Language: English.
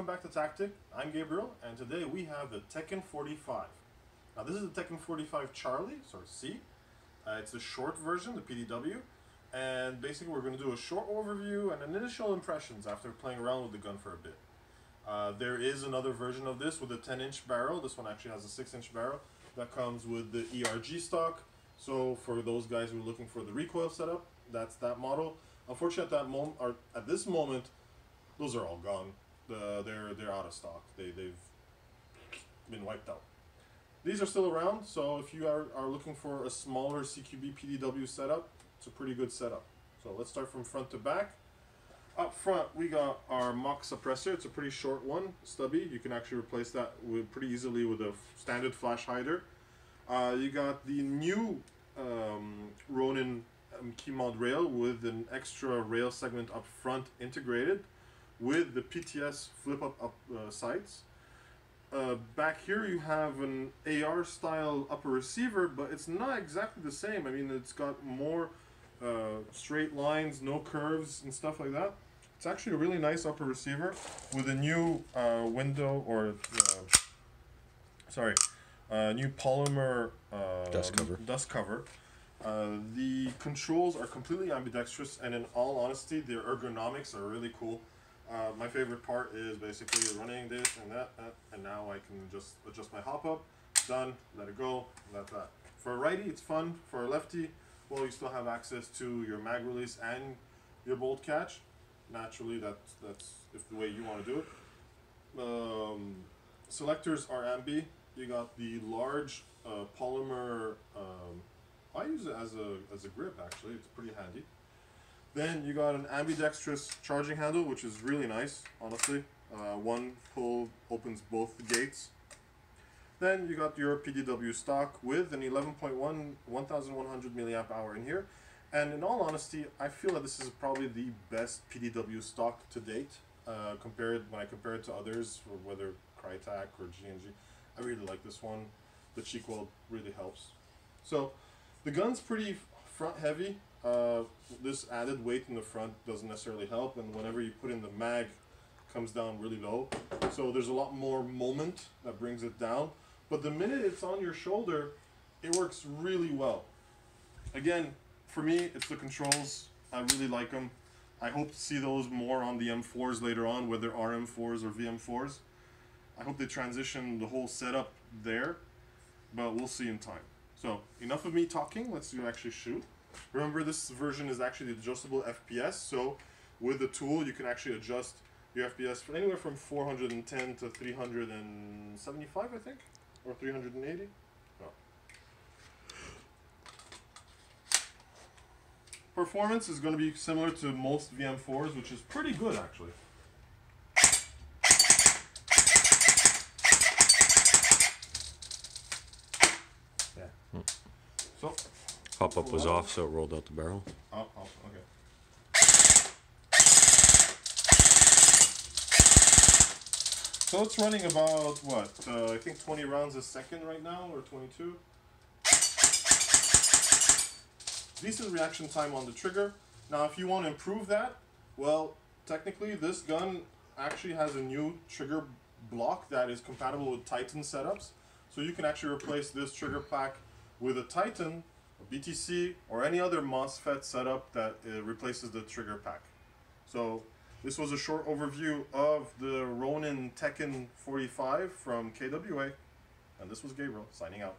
welcome back to Taktik. I'm Gabriel, and today we have the Tekken 45. Now this is the Tekken 45 Charlie, or C. It's a short version, the PDW, and basically we're going to do a short overview and initial impressions after playing around with the gun for a bit. There is another version of this with a 10-inch barrel. This one actually has a 6-inch barrel that comes with the ERG stock. So for those guys who are looking for the recoil setup, that's that model. Unfortunately, at this moment, those are all gone. They're out of stock. They've been wiped out. These are still around, so if you are looking for a smaller CQB PDW setup, it's a pretty good setup. So let's start from front to back. Up front, we got our mock suppressor. It's a pretty short one, stubby. You can actually replace that pretty easily with a standard flash hider. You got the new Ronin key mod rail with an extra rail segment up front integrated with the PTS flip-up sights. Back here you have an AR style upper receiver, but it's not exactly the same. I mean, it's got more straight lines, no curves and stuff like that. It's actually a really nice upper receiver with a new window, or new polymer dust cover. The controls are completely ambidextrous, and in all honesty, their ergonomics are really cool. My favorite part is basically running this and that, and now I can just adjust my hop up, done, let it go, that's that. For a righty, it's fun. For a lefty, well, you still have access to your mag release and your bolt catch. Naturally, that's if the way you want to do it. Selectors are ambi. You got the large polymer. I use it as a grip, actually. It's pretty handy. Then you got an ambidextrous charging handle, which is really nice, honestly. One pull opens both the gates. Then you got your PDW stock with an 11.1 1100 milliamp hour in here. And in all honesty, I feel that this is probably the best PDW stock to date. When I compare it to others, or whether Crytek or G&G, I really like this one. The cheek weld really helps. So the gun's pretty front heavy. This added weight in the front doesn't necessarily help, and whenever you put in the mag, it comes down really low. So there's a lot more moment that brings it down. But the minute it's on your shoulder, it works really well. Again, for me, it's the controls. I really like them. I hope to see those more on the M4s later on, whether RM4s or VM4s. I hope they transition the whole setup there, but we'll see in time. So, enough of me talking, let's actually shoot. Remember, this version is actually the adjustable FPS, so with the tool you can actually adjust your FPS from anywhere from 410 to 375, I think, or 380. No. Performance is going to be similar to most VM4s, which is pretty good actually. Yeah. So. Pop-up was off, so it rolled out the barrel. Oh, okay. So it's running about, what, I think 20 rounds a second right now, or 22. Decent reaction time on the trigger. Now, if you want to improve that, well, technically this gun actually has a new trigger block that is compatible with Titan setups. So you can actually replace this trigger pack with a Titan, a BTC, or any other MOSFET setup that replaces the trigger pack. So this was a short overview of the Ronin Tekken 45 from KWA, and this was Gabriel signing out.